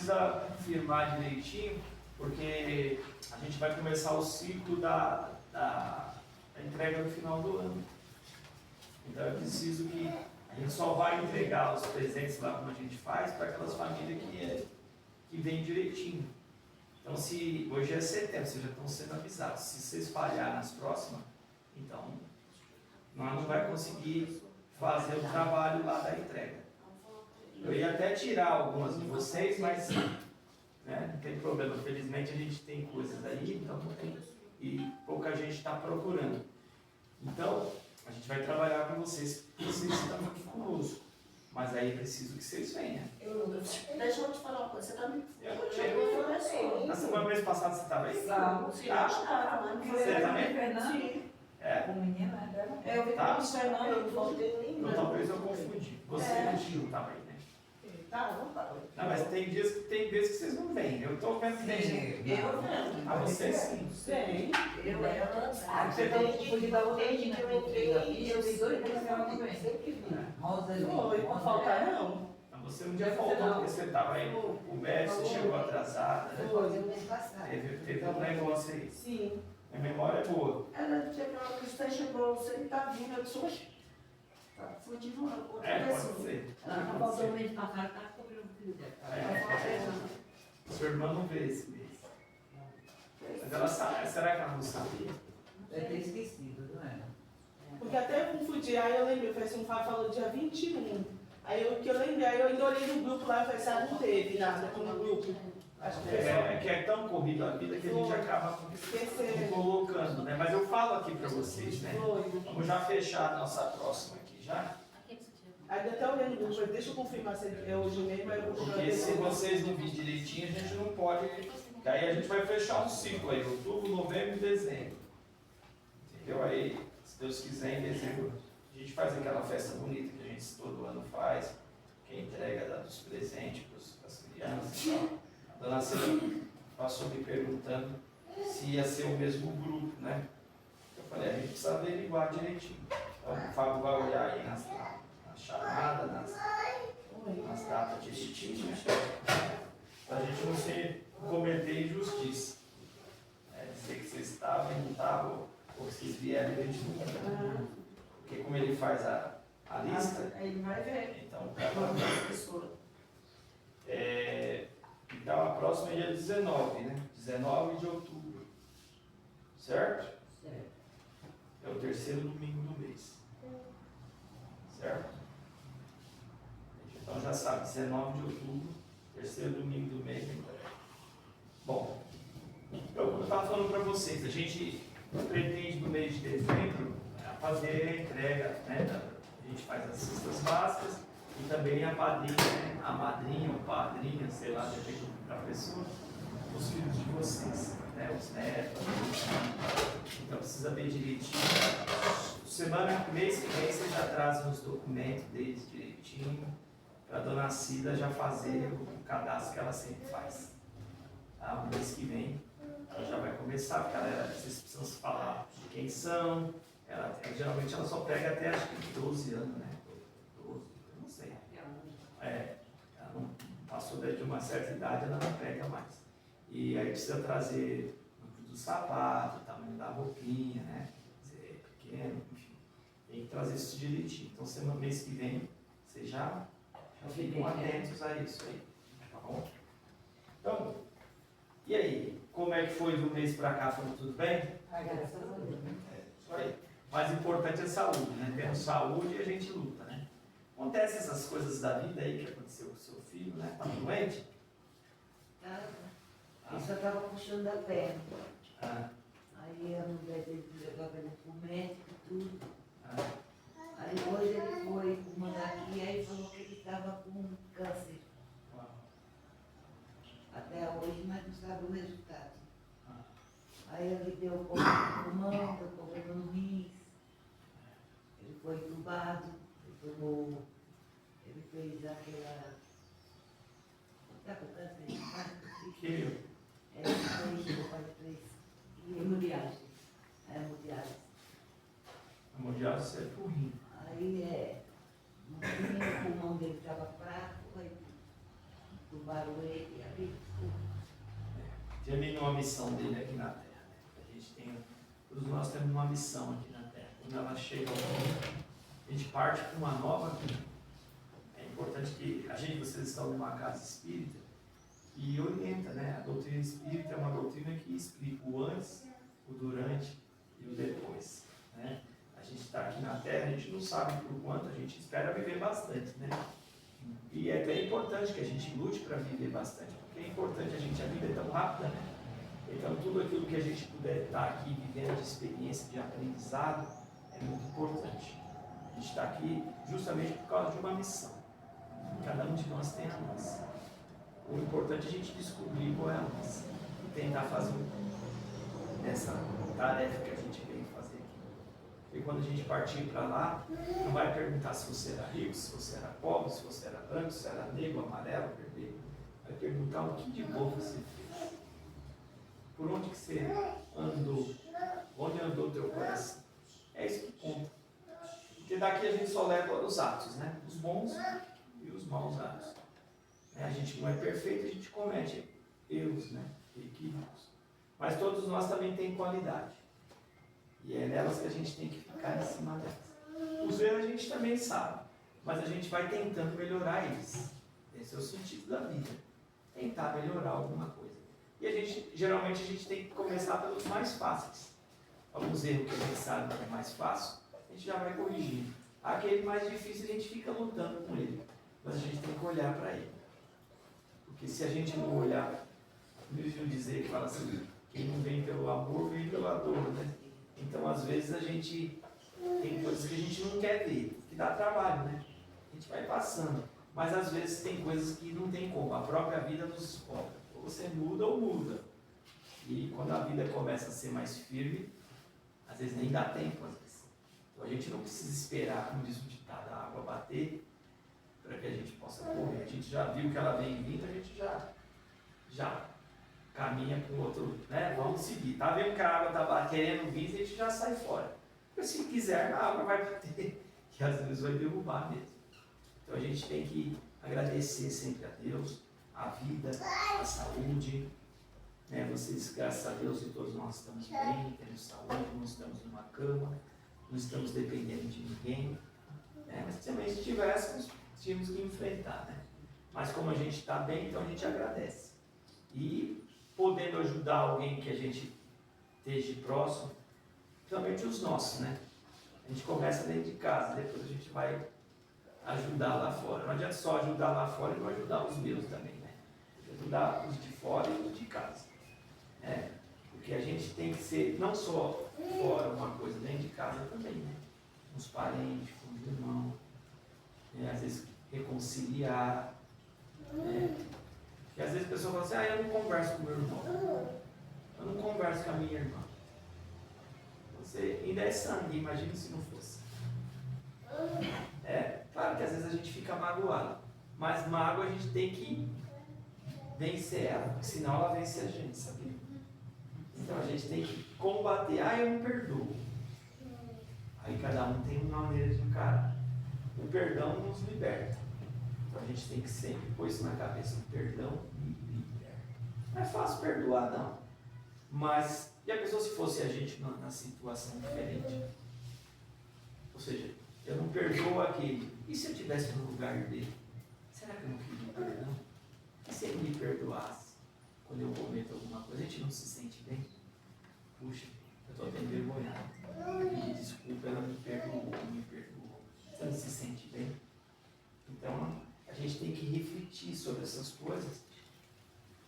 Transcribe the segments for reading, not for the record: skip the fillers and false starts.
precisa firmar direitinho, porque a gente vai começar o ciclo da entrega no final do ano. Então é preciso que a gente só vai entregar os presentes lá como a gente faz para aquelas famílias que vêm direitinho. Então, se hoje é setembro, vocês já estão sendo avisados. Se vocês falharem nas próximas, então nós não vai conseguir fazer o trabalho lá da entrega. Eu ia até tirar algumas de vocês, mas né, não tem problema. Felizmente a gente tem coisas aí, então não tem. E pouca gente está procurando. Então, a gente vai trabalhar com vocês, porque vocês estão aqui conosco. Mas aí é preciso que vocês venham. Deixa eu te falar uma coisa, você está me... Na semana mês passado você estava aí? Não, sim, eu estava. Você também? Sim. É? O menino é dela? Eu vi com o Fernando, eu não voltei nem. Então talvez eu confundi. Você e o Gil estava aí, né? Tá, não tá. Não, mas tem vezes que vocês não vêm. Eu estou vendo que tem gente. Eu vendo. Ah, você sim. Sim. Eu ela. Você Desde que eu entrei, eu vi dois meses ela não vem. Sempre vi. Rosa Não, eu não faltar não. Mas você um dia faltou, porque você estava aí. O Beto, você chegou atrasada, né? Teve um negócio aí. Sim. A memória é boa. Ela chegou, a Cristã chegou, você está vindo, eu disse, oxe. Foi de novo, outra É, pessoa. pode ser. Ela não voltou mês passado, tá cobrindo o filho dela. Sua irmã não veio esse mês. Mas ela sabe, será que ela não sabia? Deve ter esquecido, não é? Porque até eu confundi, aí eu lembrei, eu falei assim, o Fábio falou dia 21. Aí eu que eu lembrei, aí eu ainda olhei no grupo lá e falei assim, não teve nada no grupo. Acho que Que é tão corrida a vida que a gente acaba esqueceu. colocando, né? Mas eu falo aqui para vocês, né? Vamos já fechar a nossa próxima aqui já. Aí até olhei no grupo, falei, deixa eu confirmar se é hoje mesmo, aí eu vou Porque se vocês não virem direitinho, a gente não pode. Aí a gente vai fechar um ciclo aí, outubro, novembro e dezembro. Entendeu? Aí, se Deus quiser, em dezembro, a gente faz aquela festa bonita que a gente todo ano faz, que é a entrega dos presentes para as crianças e tal. A dona Cida passou me perguntando se ia ser o mesmo grupo, né? Eu falei, a gente precisa averiguar direitinho. Então o Fábio vai olhar aí na chamada, nas datas direitinho, né? Para a gente não se cometer injustiça. Dizer que vocês estavam e não estavam, ou que vocês vieram e a gente não. Porque como ele faz a lista, aí ele vai ver. então As pessoas. então a próxima é dia 19, né? 19 de outubro. Certo? Certo. É o terceiro domingo do mês. Certo? Então já sabe, 19 de outubro, terceiro domingo do mês. Bom, eu estava falando para vocês, a gente pretende no mês de dezembro fazer a entrega, né? A gente faz as cestas básicas e também a padrinha, né? A madrinha, o padrinho, sei lá, depende da pessoa, os filhos de vocês, né? Os netos, então precisa ver direitinho. Mês que vem vocês já trazem os documentos deles direitinho, para a dona Cida já fazer o cadastro que ela sempre faz. Tá? O mês que vem ela já vai começar, porque vocês precisam se falar de quem são. Geralmente ela só pega até acho que 12 anos, né? 12, eu não sei. Ela não passou de uma certa idade, ela não pega mais. E aí precisa trazer o número do sapato, o tamanho da roupinha, né? Se é pequeno, enfim. Tem que trazer isso direitinho. Então, semana mês que vem, vocês já ficam atentos a isso aí. Tá bom? Então, e aí? Como é que foi do mês pra cá? Foi tudo bem? Graças a Deus. Isso aí. O mais importante é saúde, né? Tendo saúde e a gente luta, né? Acontece essas coisas da vida aí que aconteceu com o seu filho, né? Tá doente? Eu só estava puxando a perna. Ah, Aí a mulher dele levava ele pro médico e tudo. ah, Aí depois ele foi mandar aqui, aí falou que ele estava com câncer. uau. Até hoje, mas não sabe o resultado. Ah. Aí ele deu problema no pulmão, deu problema no rins. Ele foi entubado, ele fez aquela. Sabe o câncer de mama? Que Ele fez Hemodiálise. hemodiálise. a mundial serve pro rim. Aí no fim, o pulmão dele estava fraco, aí perturbaram ele, a vida ficou. Termina uma missão dele aqui na Terra. Né? A gente tem, todos nós temos uma missão aqui na Terra. Quando ela chega ao mundo, a gente parte para uma nova vida. É importante que a gente, vocês estão numa casa espírita e orienta, né? A doutrina espírita é uma doutrina que explica o antes, o durante e o depois. Né? A gente está aqui na Terra, a gente não sabe por quanto, a gente espera viver bastante, né? E é até importante que a gente lute para viver bastante, porque é importante a vida é tão rápida, né? Então tudo aquilo que a gente puder estar aqui vivendo de experiência, de aprendizado, é muito importante. A gente está aqui justamente por causa de uma missão. Cada um de nós tem a nossa. O importante é a gente descobrir qual é a nossa e tentar fazer essa tarefa que a gente veio fazer aqui. Porque quando a gente partir para lá, não vai perguntar se você era rico, se você era pobre, se você era branco, se era negro, amarelo, vermelho. Vai perguntar o que de bom você fez. Por onde que você andou? Onde andou o teu coração? É isso que conta. Porque daqui a gente só leva os atos, né? Os bons e os maus atos. A gente não é perfeito, a gente comete erros, né? Equívocos. Mas todos nós também temos qualidade. E é nelas que a gente tem que ficar em cima delas. Os erros a gente também sabe, mas a gente vai tentando melhorar eles. Esse é o sentido da vida. Tentar melhorar alguma coisa. E geralmente a gente tem que começar pelos mais fáceis. Alguns erros que a gente sabe que é mais fácil, a gente já vai corrigindo. Aquele mais difícil a gente fica lutando com ele. Mas a gente tem que olhar para ele. Porque se a gente não olhar, o livro dizer que fala assim, quem não vem pelo amor, vem pela dor, né? Então às vezes a gente tem coisas que a gente não quer ver, que dá trabalho, né? A gente vai passando. Mas às vezes tem coisas que não tem como, a própria vida nos escolhe. Ou você muda ou muda. E quando a vida começa a ser mais firme, às vezes nem dá tempo, às vezes. Então a gente não precisa esperar, como diz o ditado, a água bater para que a gente possa correr. A gente já viu que ela vem vindo, a gente já caminha para o outro, né? Vamos seguir. Tá vendo que a água está querendo vir, a gente já sai fora. Porque se quiser, a água vai bater, que às vezes vai derrubar mesmo. Então a gente tem que agradecer sempre a Deus, a vida, a saúde. Né? Vocês, graças a Deus, e todos nós estamos bem, temos saúde, não estamos numa cama, não estamos dependendo de ninguém. Né? Mas também se tivéssemos, tínhamos que enfrentar. Né? Mas como a gente está bem, então a gente agradece. E podendo ajudar alguém que a gente esteja próximo, principalmente os nossos, né? A gente começa dentro de casa, depois a gente vai ajudar lá fora. Não adianta só ajudar lá fora e não ajudar os meus também, né? Ajudar os de fora e os de casa. Né? Porque a gente tem que ser, não só fora uma coisa, dentro de casa também, né? Com os parentes, com os irmãos, né? Às vezes reconciliar, né? E às vezes a pessoa fala assim, eu não converso com meu irmão, eu não converso com a minha irmã. Você ainda é sangue, imagina se não fosse. Claro que às vezes a gente fica magoado, mas mágoa a gente tem que vencer ela, porque senão ela vence a gente, sabia? Então a gente tem que combater, eu não perdoo. Aí cada um tem uma maneira de encarar. O perdão nos liberta. Então a gente tem que sempre pôr isso na cabeça, o perdão me liberta. Não é fácil perdoar, não. Mas, e a pessoa se fosse a gente na situação diferente? Ou seja, eu não perdoo aquele. E se eu estivesse no lugar dele? Será que eu não queria perdão? E se ele me perdoasse quando eu cometo alguma coisa? A gente não se sente bem? Puxa, eu estou até envergonhado. E desculpa, ela me perdoou, me perdoou. Você não se sente bem? Então, a gente tem que refletir sobre essas coisas.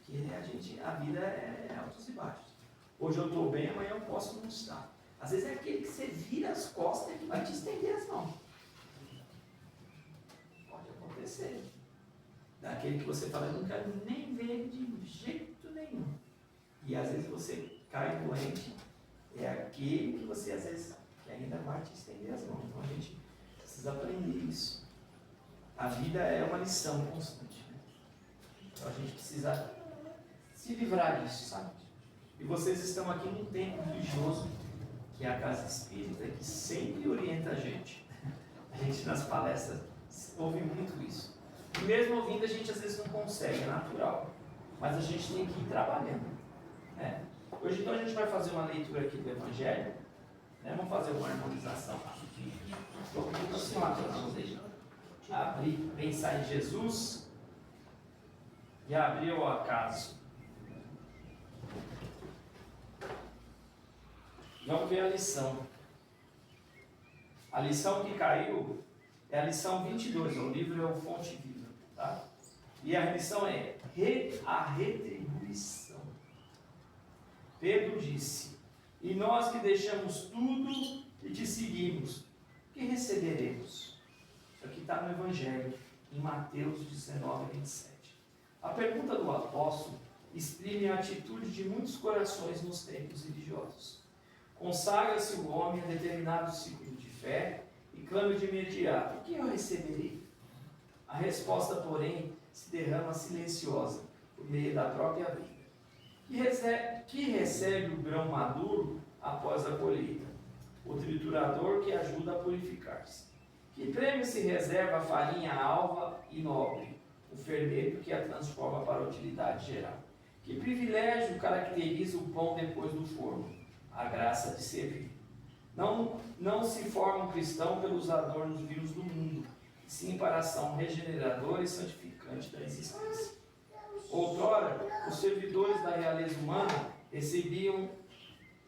Porque a vida é altos e baixos. Hoje eu estou bem, amanhã eu posso não estar. Às vezes é aquele que você vira as costas e vai te estender as mãos. Pode acontecer. Daquele que você fala, eu não quero nem ver ele de jeito nenhum. E às vezes você cai doente, é aquele que você às vezes que ainda vai te estender as mãos. Então a gente precisa aprender isso. A vida é uma lição constante. Né? Então a gente precisa se livrar disso, sabe? E vocês estão aqui num templo religioso, que é a Casa Espírita, que sempre orienta a gente. A gente nas palestras ouve muito isso. E mesmo ouvindo, a gente às vezes não consegue, é natural. Mas a gente tem que ir trabalhando. Né? Hoje, então, a gente vai fazer uma leitura aqui do Evangelho. Né? Vamos fazer uma harmonização rapidinho. Estou pedindo assim lá para vocês. Abrir, pensar em Jesus e abrir ao acaso. Vamos ver a lição. A lição que caiu é a lição 22, o livro é o Fonte Viva, tá? E a lição é a retribuição. Pedro disse: e nós que deixamos tudo e te seguimos, que receberemos? Isso aqui está no Evangelho, em Mateus 19, 27. A pergunta do apóstolo exprime a atitude de muitos corações nos tempos religiosos. Consagra-se o homem a determinado ciclo de fé e clama de imediato: o que eu receberei? A resposta, porém, se derrama silenciosa por meio da própria vida. Que recebe o grão maduro após a colheita? O triturador que ajuda a purificar-se. Que prêmio se reserva a farinha alva e nobre? O fermento que a transforma para a utilidade geral. Que privilégio caracteriza o pão depois do forno? A graça de servir. Não se forma um cristão pelos adornos vivos do mundo, sim para a ação regeneradora e santificante da existência. Outrora, os servidores da realeza humana recebiam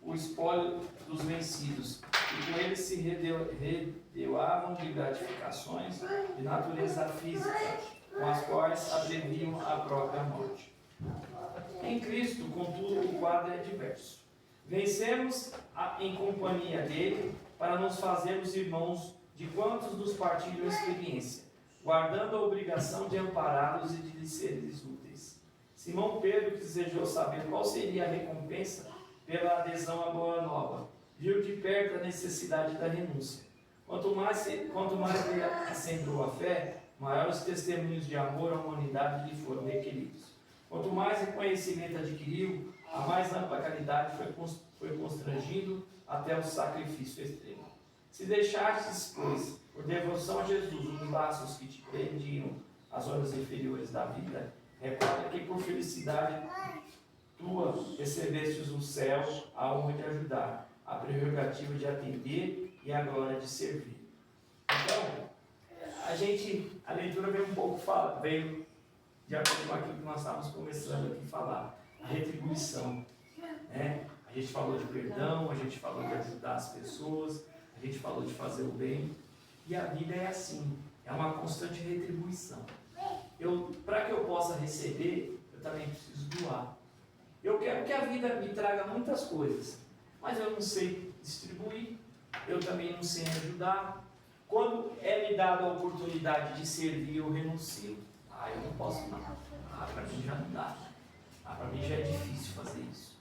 o espólio dos vencidos, e com eles se redeavam de gratificações de natureza física, com as quais abreviam a própria morte. Em Cristo, contudo, o quadro é diverso. Vencemos em companhia dele para nos fazermos irmãos de quantos nos partilham experiência, guardando a obrigação de ampará-los e de lhes seres úteis. Simão Pedro, que desejou saber qual seria a recompensa pela adesão à Boa Nova, viu de perto a necessidade da renúncia. Quanto mais ele acendrau a fé, maiores testemunhos de amor à humanidade lhe foram requeridos. Quanto mais reconhecimento adquiriu, a mais ampla caridade foi constrangido até o sacrifício extremo. Se deixastes, pois, por devoção a Jesus, os laços que te prendiam às horas inferiores da vida, recorda que por felicidade tua recebestes o céu, a honra de ajudar, a prerrogativa de atender e a glória de servir. Então, a leitura veio um pouco veio de acordo com aquilo que nós estávamos começando aqui a falar, a retribuição. Né? A gente falou de perdão, a gente falou de ajudar as pessoas, a gente falou de fazer o bem, e a vida é assim, é uma constante retribuição. Para que eu possa receber, eu também preciso doar. Eu quero que a vida me traga muitas coisas, mas eu não sei distribuir, eu também não sei ajudar. Quando é me dada a oportunidade de servir, eu renuncio. Eu não posso não. Para mim já não dá. Para mim já é difícil fazer isso.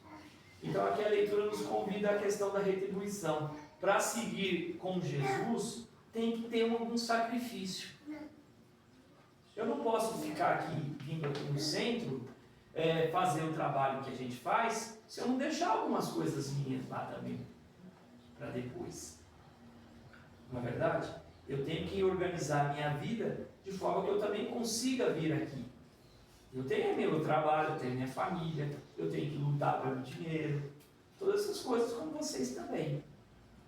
Então aqui a leitura nos convida à questão da retribuição. Para seguir com Jesus, tem que ter algum sacrifício. Eu não posso ficar aqui, vindo aqui no centro, fazer o trabalho que a gente faz, se eu não deixar algumas coisas minhas lá também, para depois. Não é verdade? Eu tenho que organizar a minha vida de forma que eu também consiga vir aqui. Eu tenho meu trabalho, eu tenho minha família, eu tenho que lutar pelo dinheiro, todas essas coisas como vocês também.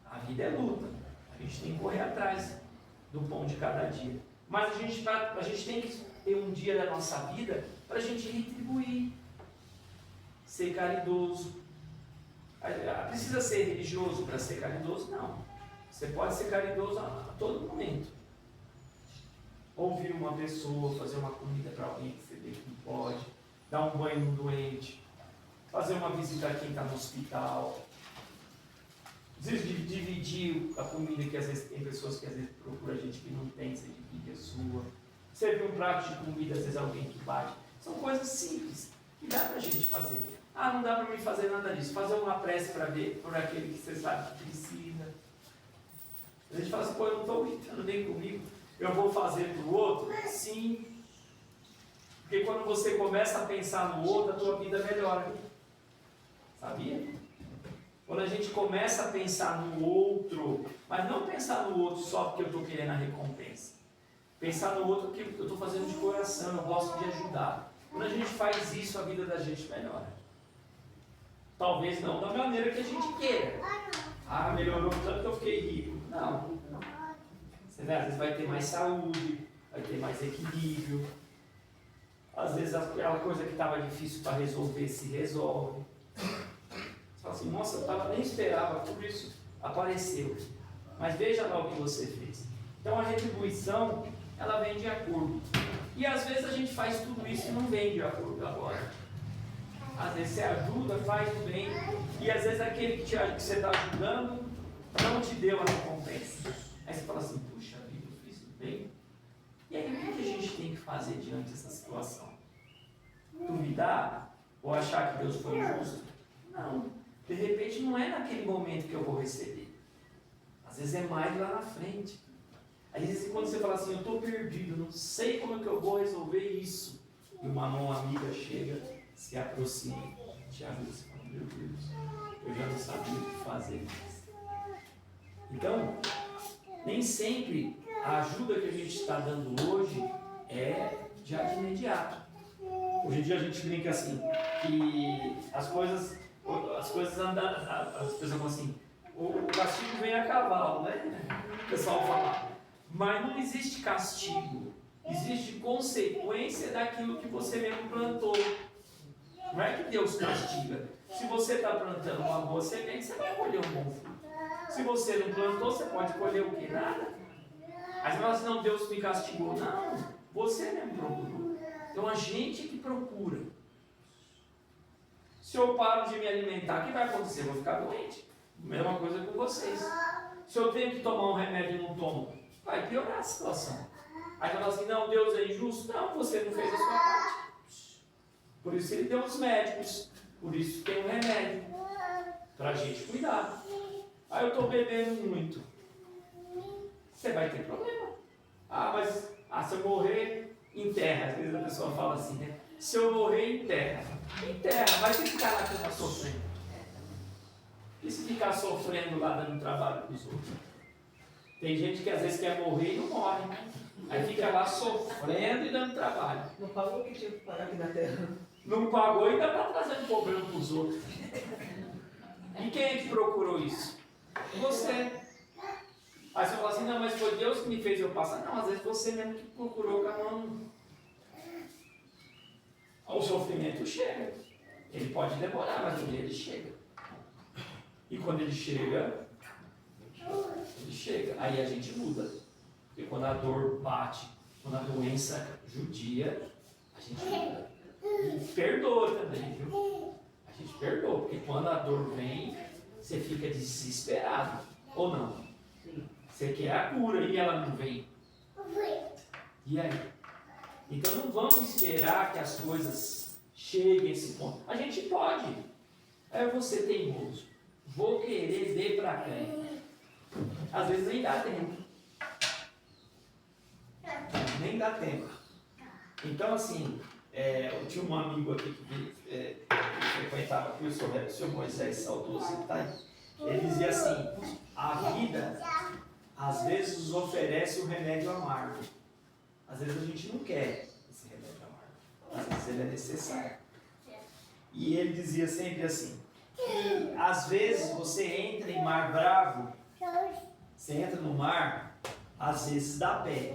A vida é luta, a gente tem que correr atrás do pão de cada dia. Mas a gente tem que ter um dia da nossa vida para a gente retribuir, ser caridoso. Precisa ser religioso para ser caridoso? Não. Você pode ser caridoso a todo momento. Ouvir uma pessoa, fazer uma comida para alguém que você vê que não pode, dar um banho no doente, fazer uma visita a quem está no hospital, às vezes dividir a comida, que às vezes tem pessoas que às vezes procuram a gente que não tem, você divide a sua. Servir um prato de comida, às vezes alguém que bate. São coisas simples que dá para a gente fazer. Não dá para mim fazer nada disso. Fazer uma prece para ver por aquele que você sabe que precisa. A gente fala assim, eu não estou gritando nem comigo. Eu vou fazer para o outro? Sim. Porque quando você começa a pensar no outro, a tua vida melhora. Sabia? Quando a gente começa a pensar no outro, mas não pensar no outro só porque eu estou querendo a recompensa. Pensar no outro que eu estou fazendo de coração, eu gosto de ajudar. Quando a gente faz isso, a vida da gente melhora. Talvez não da maneira que a gente queira. Ah, melhorou tanto que eu fiquei rico. Não. Você vê, às vezes vai ter mais saúde, vai ter mais equilíbrio. Às vezes aquela coisa que estava difícil para resolver se resolve. Você fala assim, nossa, eu nem esperava, tudo isso apareceu. Mas veja lá o que você fez. Então a retribuição, ela vem de acordo. E às vezes a gente faz tudo isso e não vem de acordo agora. Às vezes você ajuda, faz o bem, e às vezes aquele que você está ajudando não te deu a recompensa. Aí você fala assim, puxa vida, eu fiz o bem. E aí o que a gente tem que fazer diante dessa situação? Duvidar? Ou achar que Deus foi injusto? Não. De repente não é naquele momento que eu vou receber. Às vezes é mais lá na frente. Às vezes quando você fala assim, eu estou perdido, não sei como é que eu vou resolver isso. E uma mão amiga chega, se aproxima, te ajuda, você fala, meu Deus, eu já não sabia o que fazer. Então, nem sempre a ajuda que a gente está dando hoje é já de imediato. Hoje em dia a gente brinca assim, que as coisas andam, as pessoas falam assim, o castigo vem a cavalo, né? O pessoal fala, mas não existe castigo, existe consequência daquilo que você mesmo plantou. Não é que Deus castiga. Se você está plantando uma boa semente, você vai colher um bom fruto. Se você não plantou, você pode colher o quê? Nada. Aí você fala assim, não, Deus me castigou. Não, você mesmo procurou. Então a gente que procura. Se eu paro de me alimentar, o que vai acontecer? Eu vou ficar doente. Mesma coisa com vocês. Se eu tenho que tomar um remédio e não tomo, vai piorar a situação. Aí fala assim, não, Deus é injusto. Não, você não fez a sua parte. Por isso ele deu os médicos. Por isso tem um remédio. Para a gente cuidar. Aí eu estou bebendo muito. Você vai ter problema. Ah, mas se eu morrer, enterra. Às vezes a pessoa fala assim, né? Se eu morrer, enterra. Enterra, vai ter que ficar na cama sofrendo. E se ficar sofrendo lá dando trabalho para os outros? Tem gente que às vezes quer morrer e não morre. Aí fica lá sofrendo e dando trabalho. Não pagou o que tinha que pagar aqui na terra. Não pagou e ainda está trazendo problema para os outros. E quem é que procurou isso? Você. Aí você fala assim, não, mas foi Deus que me fez eu passar. Não, às vezes você mesmo que procurou com a mão. O sofrimento chega. Ele pode demorar, mas um dia ele chega. E quando ele chega, aí a gente muda. Porque quando a dor bate, quando a doença judia, a gente muda. E perdoa também, viu? A gente perdoa, porque quando a dor vem, você fica desesperado. Ou não? Você quer a cura e ela não vem. E aí? Então não vamos esperar que as coisas cheguem a esse ponto. A gente pode. É você teimoso. Vou querer ver para quem? Às vezes nem dá tempo. Nem dá tempo. Então assim, eu tinha um amigo aqui que frequentava aqui, o senhor Moisés saudoso, tá aí. Ele dizia assim, a vida às vezes nos oferece um remédio amargo. Às vezes a gente não quer esse remédio amargo. Às vezes ele é necessário. E ele dizia sempre assim, que às vezes você entra em mar bravo, você entra no mar, às vezes dá pé,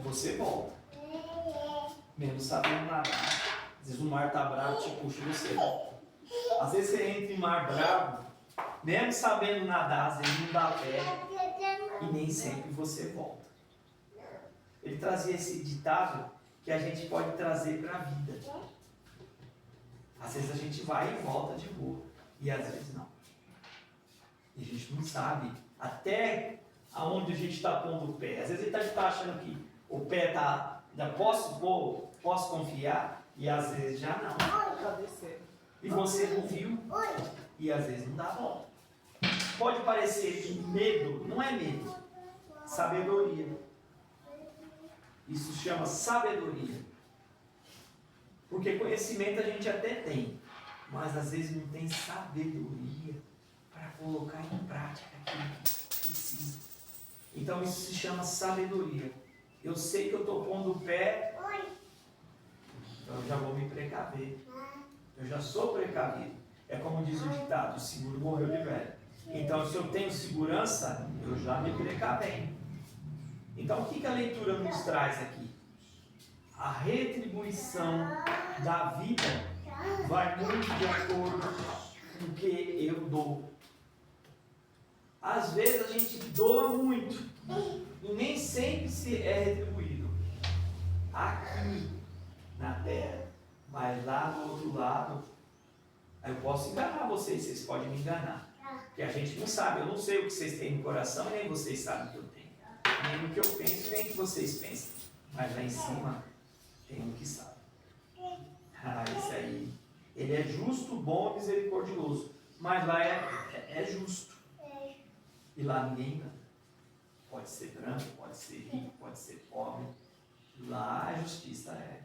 você volta. Mesmo sabendo nadar. Às vezes o mar está bravo, te puxa e você volta. Às vezes você entra em mar bravo, mesmo sabendo nadar, às vezes não dá pé, e nem sempre você volta. Ele trazia esse ditado que a gente pode trazer para a vida. Às vezes a gente vai e volta de boa, e às vezes não. E a gente não sabe até aonde a gente está pondo o pé. Às vezes a gente está achando que o pé está, ainda posso confiar, e às vezes já não. E você não viu, e às vezes não dá volta. Pode parecer que medo, não é medo, sabedoria. Isso se chama sabedoria. Porque conhecimento a gente até tem, mas às vezes não tem sabedoria para colocar em prática aquilo que precisa. Então isso se chama sabedoria. eu sei que eu estou pondo o pé, então eu já vou me precaver. Eu já sou precavido. É como diz o ditado, o seguro morreu de velho. Então, se eu tenho segurança, eu já me precavenho. Então, o que a leitura nos traz aqui? A retribuição da vida vai muito de acordo com o que eu dou. Às vezes a gente doa muito e nem sempre se é retribuído. Aqui na terra, mas lá do outro lado, eu posso enganar vocês podem me enganar. Porque a gente não sabe, eu não sei o que vocês têm no coração, nem vocês sabem o que eu tenho. Nem o que eu penso, nem o que vocês pensam. Mas lá em cima, tem um que sabe. Esse aí, ele é justo, bom e misericordioso. Mas lá é justo. E lá ninguém engana. Pode ser branco, pode ser rico, pode ser pobre. Lá a justiça é.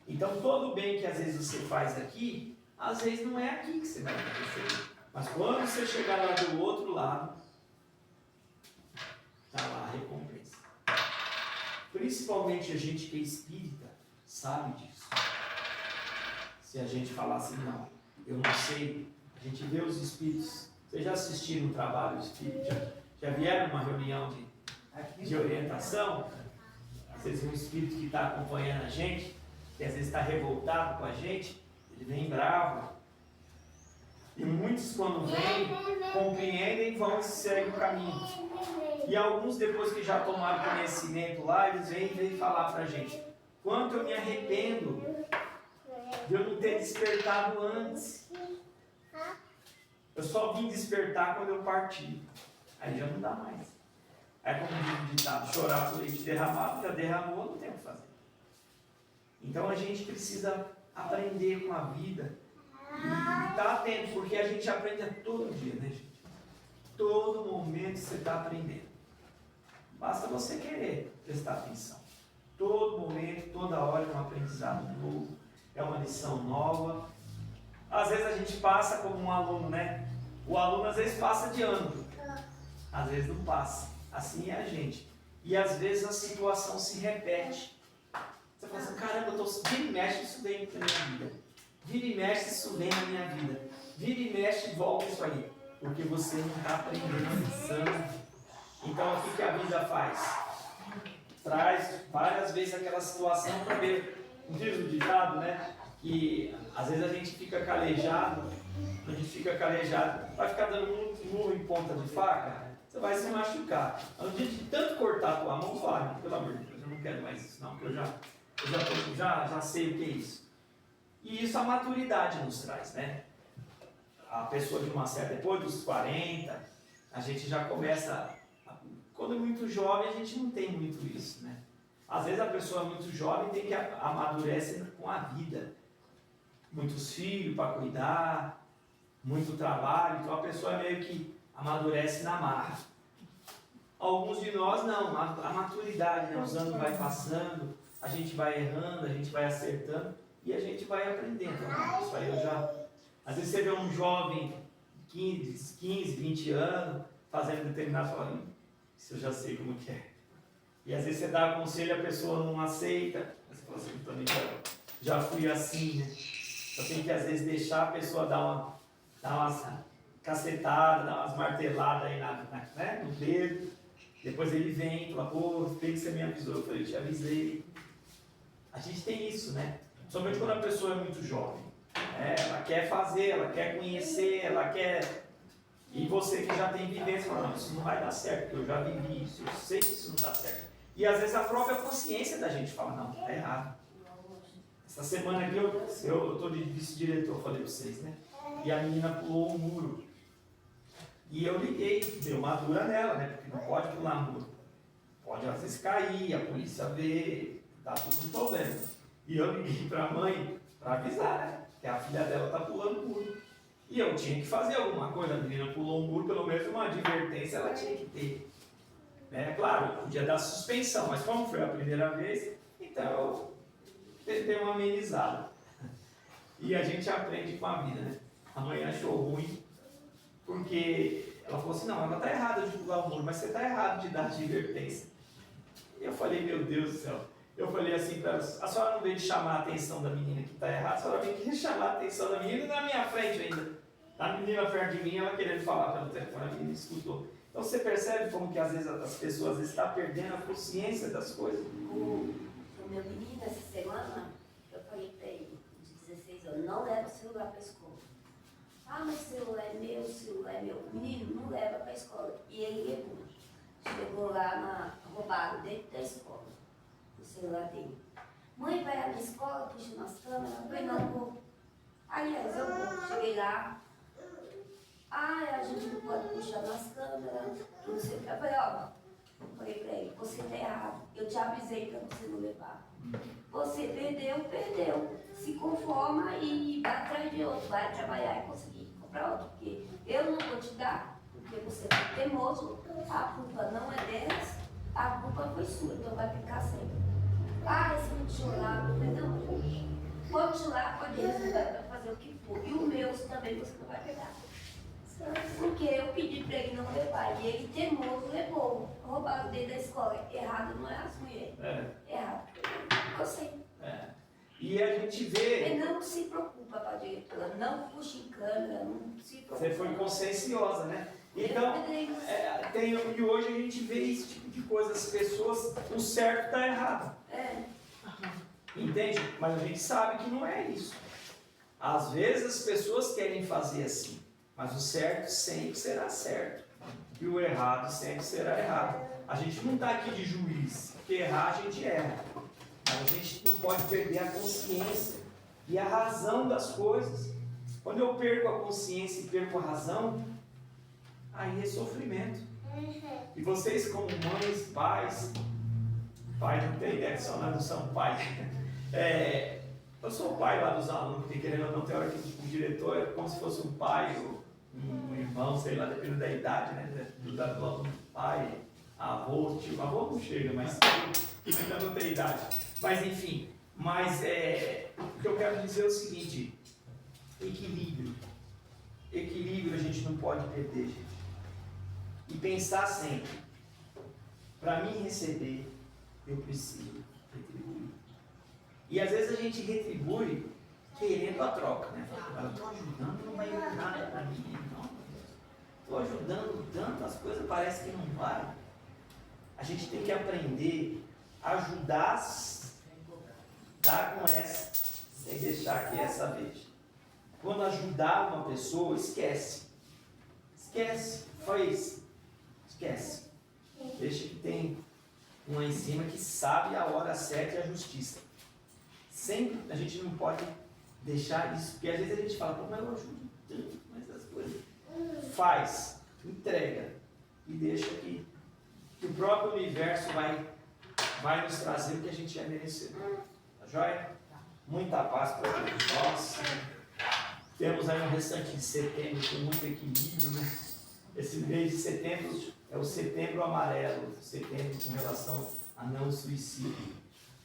Então todo o bem que às vezes você faz aqui, às vezes não é aqui que você vai receber. Mas quando você chegar lá do outro lado, está lá a recompensa. Principalmente a gente que é espírita, sabe disso. Se a gente falar assim, não, eu não sei, a gente vê os espíritos. Vocês já assistiram um trabalho espírita? Já vieram numa reunião de orientação? Às vezes um espírito que está acompanhando a gente, que às vezes está revoltado com a gente, ele vem bravo. E muitos, quando vêm, compreendem e vão e seguem o caminho. E alguns, depois que já tomaram conhecimento lá, eles vêm falar para a gente: quanto eu me arrependo de eu não ter despertado antes. Eu só vim despertar quando eu parti. Aí já não dá mais. É como diz o ditado: chorar por leite derramado, já derramou, não tem o que fazer. Então a gente precisa aprender com a vida e estar atento, porque a gente aprende a todo dia, né, gente? Todo momento você está aprendendo. Basta você querer prestar atenção. Todo momento, toda hora é um aprendizado novo, é uma lição nova. Às vezes a gente passa como um aluno, né? O aluno às vezes passa de ano, às vezes não passa. Assim é a gente. E às vezes a situação se repete. Você fala assim: caramba, vira e mexe, isso vem na minha vida. Vira e mexe, isso vem na minha vida. Vira e mexe, volta isso aí. Porque você não está aprendendo a lição. Então o que a vida faz? Traz várias vezes aquela situação para ver. Não diz o ditado, né? Que às vezes a gente fica calejado. Vai ficar dando muito murro em ponta de faca, você vai se machucar. No dia de tanto cortar a tua mão, fala: pelo amor de Deus, eu não quero mais isso não, porque eu já sei o que é isso. E isso a maturidade nos traz, né? A pessoa de uma certa, depois dos 40, a gente já começa, quando é muito jovem a gente não tem muito isso, né? Às vezes a pessoa muito jovem tem que amadurecer com a vida. Muitos filhos para cuidar, muito trabalho, então a pessoa meio que amadurece na marra. Alguns de nós não, a maturidade, né? Os anos vai passando, a gente vai errando, a gente vai acertando e a gente vai aprendendo. Isso aí eu já... Às vezes você vê um jovem de 15, 20 anos fazendo determinado trabalho, isso eu já sei como que é. E às vezes você dá conselho e a pessoa não aceita, você fala assim: também já fui assim, né? Eu tenho que às vezes deixar a pessoa dar umas cacetadas, dar umas marteladas aí né, no dedo. Depois ele vem e fala: pô, tem que você me avisou. Eu falei: eu te avisei. A gente tem isso, né? Somente quando a pessoa é muito jovem. Ela quer fazer, ela quer conhecer, ela quer... E você que já tem vivência, fala: não, isso não vai dar certo, porque eu já vivi isso, eu sei que isso não dá certo. E às vezes a própria consciência da gente fala: não, está errado. Essa semana aqui eu estou de vice-diretor, falei para vocês, né? E a menina pulou um muro. E eu liguei, deu uma dura nela, né? Porque não pode pular muro. Pode às vezes cair, a polícia vê, dá tudo um problema. E eu liguei para a mãe para avisar, né? Que a filha dela está pulando muro. E eu tinha que fazer alguma coisa. A menina pulou um muro, pelo menos uma advertência ela tinha que ter. Claro, podia dar suspensão, mas como foi a primeira vez, então eu tentei uma amenizada. E a gente aprende com a vida, né? A mãe achou ruim, porque ela falou assim: não, ela está errada de pular o muro, mas você está errado de dar advertência. Eu falei, meu Deus do céu. Eu falei assim para ela, a senhora não veio de chamar a atenção da menina que está errada, a senhora veio de chamar a atenção da menina na minha frente ainda. A menina perto de mim, ela querendo falar pelo telefone, a menina escutou. Então você percebe como que às vezes as pessoas estão perdendo a consciência das coisas? O meu menino, essa semana, eu falei para ele, de 16 anos, não leva o celular para a escola. Ah, mas o celular é meu, o celular é meu. Menino, não leva para a escola. E ele levou. Chegou lá, roubaram dentro da escola, o celular dele. Mãe, vai lá na escola, puxa nas câmeras. Eu falei, não vou. Aliás, eu vou. Cheguei lá. Ah, a gente não pode puxar nas câmeras. Não sei o que. Eu falei, ó, falei pra ele, você tá errado. Eu te avisei pra você não levar. Você perdeu, perdeu. Se conforma e vai atrás de outro. Vai trabalhar e conseguir comprar outro. Porque eu não vou te dar, porque você é teimoso. A culpa não é delas, a culpa foi sua, então vai ficar sempre. Ah, esse não chorar, eu falei, não, pode chorar, pode resolver, vai fazer o que for. E o meu também você não vai pegar. Porque eu pedi para ele não levar, e ele teimoso levou. Roubaram dentro da escola. Errado não é as mulheres. Errado. Eu sei. E a gente vê. Ele não se preocupa com a diretora, não puxa em câmera, não se preocupa. Você foi conscienciosa, né? Então, e hoje a gente vê esse tipo de coisa, as pessoas, o certo está errado. Entende? Mas a gente sabe que não é isso. Às vezes as pessoas querem fazer assim, mas o certo sempre será certo. E o errado sempre será errado. A gente não está aqui de juiz, porque errar a gente erra. Mas a gente não pode perder a consciência e a razão das coisas. Quando eu perco a consciência e perco a razão, aí é sofrimento. E vocês como mães, pais, pai não tem ideia que só nós não somos pais. Eu sou o pai lá dos alunos, porque querendo ou não, tem hora que o diretor é como se fosse um pai, ou um irmão, sei lá, dependendo da idade, né? Do aluno, pai, avô, tio, avô não chega, mas ainda não tem idade. Mas enfim, o que eu quero dizer é o seguinte, equilíbrio. Equilíbrio a gente não pode perder, gente. E pensar sempre, para mim receber, eu preciso retribuir. E às vezes a gente retribui querendo a troca, né? Eu estou ajudando, não vai dar nada para mim, não. Estou ajudando tanto, as coisas parecem que não vai. A gente tem que aprender a ajudar, dar com essa, sem deixar que essa veja. Quando ajudar uma pessoa, esquece. Esquece, faz. Esquece. Deixa que tem um lá em cima que sabe a hora certa e a justiça. Sempre a gente não pode deixar isso, porque às vezes a gente fala, pô, mas eu ajudo tanto, mas as coisas. Faz, entrega e deixa que o próprio universo vai nos trazer o que a gente é merecedor. Tá joia? Muita paz para todos nós. Temos aí um restante de setembro com muito equilíbrio, né? Esse mês de setembro é o setembro amarelo, setembro com relação a não suicídio,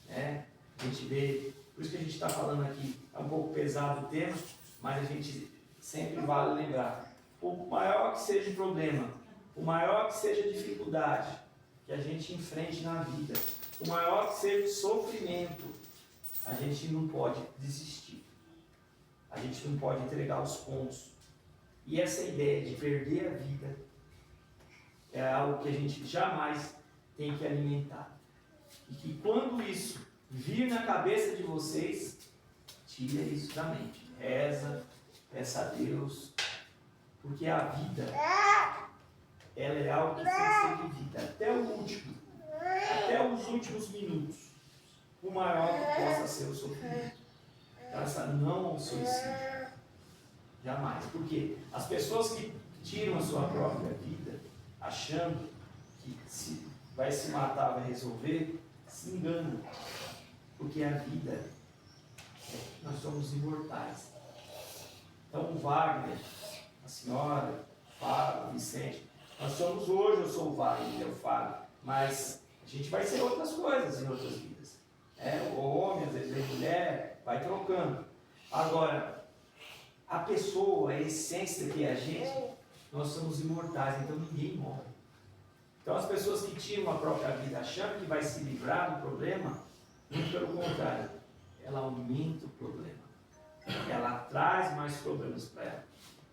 né? A gente vê, por isso que a gente está falando aqui, é um pouco pesado o tema, mas a gente sempre vale lembrar, por maior que seja o problema, por maior que seja a dificuldade que a gente enfrente na vida, por maior que seja o sofrimento, a gente não pode desistir. A gente não pode entregar os pontos. E essa ideia de perder a vida é algo que a gente jamais tem que alimentar. E que quando isso vir na cabeça de vocês, tira isso da mente. Reza, peça a Deus, porque a vida, ela é algo que tem que ser vivida até o último, até os últimos minutos, o maior que possa ser o sofrimento. Essa não ao suicídio. Jamais. Porque as pessoas que tiram a sua própria vida, achando que se vai se matar, vai resolver, se enganam. Porque a vida, nós somos imortais. Então o Wagner, a senhora, o Fábio, o Vicente, nós somos hoje, eu sou o Wagner, eu falo, mas a gente vai ser outras coisas em outras vidas. O homem, às vezes a mulher, vai trocando. Agora, a pessoa, a essência que é a gente, nós somos imortais, então ninguém morre. Então, as pessoas que tiram a própria vida achando que vai se livrar do problema, muito pelo contrário, ela aumenta o problema. Ela traz mais problemas para ela.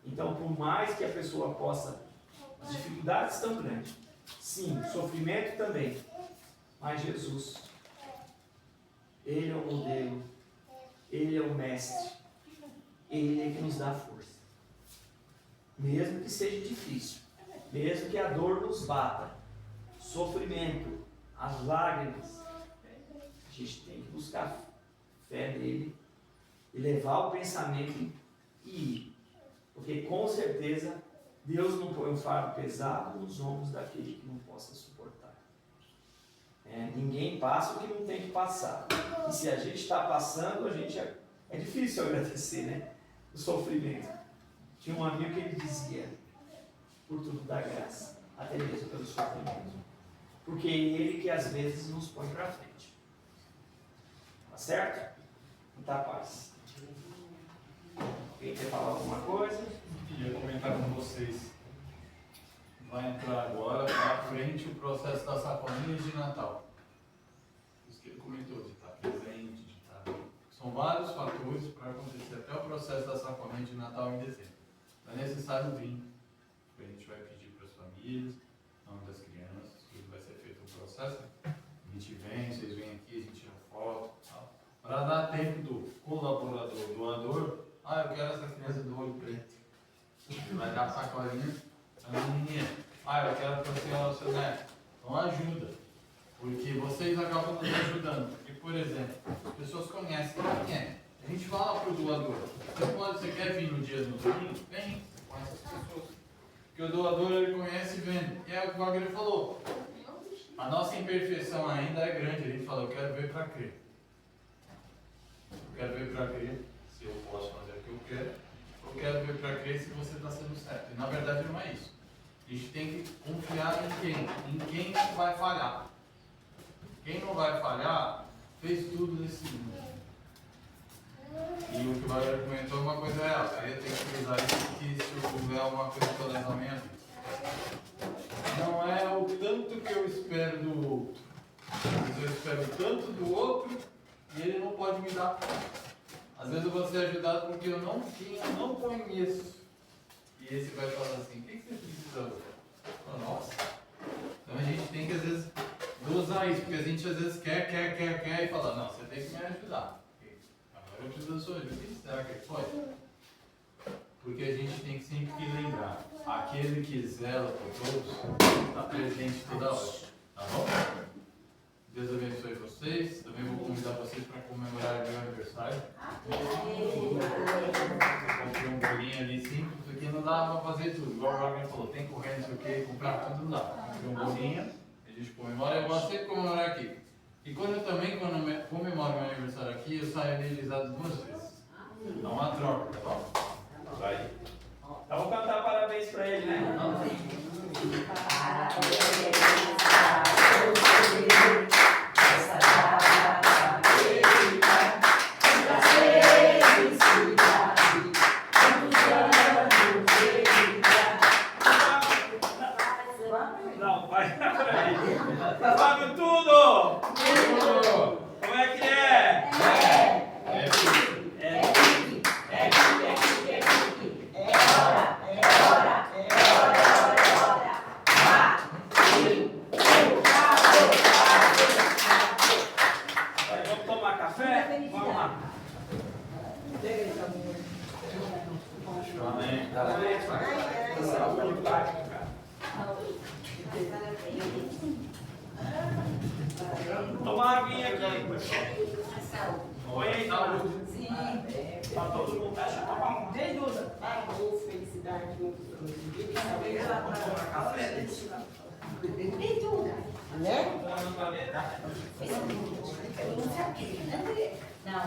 Então, por mais que a pessoa possa, as dificuldades estão grandes. Sim, o sofrimento também. Mas Jesus, Ele é o modelo, Ele é o mestre, Ele é que nos dá força. Mesmo que seja difícil, mesmo que a dor nos bata, sofrimento, as lágrimas, a gente tem que buscar fé nele e levar o pensamento e ir. Porque com certeza Deus não põe um fardo pesado nos ombros daquele que não possa suportar. Ninguém passa o que não tem que passar. E se a gente está passando, é difícil agradecer, né? O sofrimento. Tinha um amigo que ele dizia, por tudo dá graça, até mesmo pelo sofrimento. Porque é Ele que às vezes nos põe para frente. Tá certo? Muita paz. Alguém quer falar alguma coisa? Queria comentar com vocês. Vai entrar agora para frente o processo das sacolinhas de Natal. Isso que ele comentou, de estar presente, de estar... São vários fatores para acontecer até o processo da sacolinha de Natal em dezembro. Não é necessário vir. A gente vai pedir para as famílias, nome das crianças, tudo vai ser feito o processo. A gente vem, vocês vêm aqui, a gente tira foto, tal. Para dar tempo do colaborador, doador, eu quero essa criança do olho preto. Vai dar a sacolinha para a menininha. Eu quero para a senhora o seu neto. Então ajuda. Porque vocês acabam nos ajudando. Porque, por exemplo, as pessoas conhecem quem é. A gente fala para o doador. Você quer vir no dia do domingo? Vem. Você conhece as pessoas. Porque o doador ele conhece e vende. E é o que o Wagner falou. A nossa imperfeição ainda é grande. A gente fala, eu quero ver para crer. Eu quero ver para crer se eu posso fazer o que eu quero. Eu quero ver para crer se você está sendo certo. E na verdade não é isso. A gente tem que confiar em quem? Em quem não vai falhar. Quem não vai falhar, fez tudo nesse mundo. E o que o Wagner comentou é uma coisa real. Aí eu tenho que frisar isso, que isso é uma coisa que eu levo na minha vida. Não é o tanto que eu espero do outro. Mas eu espero tanto do outro e ele não pode me dar. Às vezes eu vou ser ajudado porque eu não conheço. E esse vai falar assim, o que você precisa? Nossa. Então a gente tem que às vezes dosar isso, porque a gente às vezes quer e fala, não, você tem que me ajudar. Agora eu preciso da sua ajuda. O que será que pode? Porque a gente tem que sempre lembrar, aquele que zela por todos está presente toda hora. Tá bom? Deus abençoe vocês. Também vou convidar vocês para comemorar o meu aniversário. Comprei um bolinho ali simples, porque não dá para fazer tudo. Igual o Wagner falou, tem que correr, não sei o que, comprar tudo não dá. Comprei um bolinho, a gente comemora. Eu gosto sempre de comemorar aqui. E quando eu também comemoro meu aniversário aqui, eu saio energizado 2 vezes. Dá uma troca, tá bom? Vai. Então vou cantar parabéns para ele, né? Não, vai. Fábio, tudo! Como é que é? Vamos tomar café? Vamos lá. Amém. Parabéns, Fábio. Saúde, prática, cara. Toma uma aguinha aqui, pessoal. Oi, aí, saúde. Pra todo mundo, deixa eu tomar uma. Amor, felicidade, Vamos tomar café? Né? Não.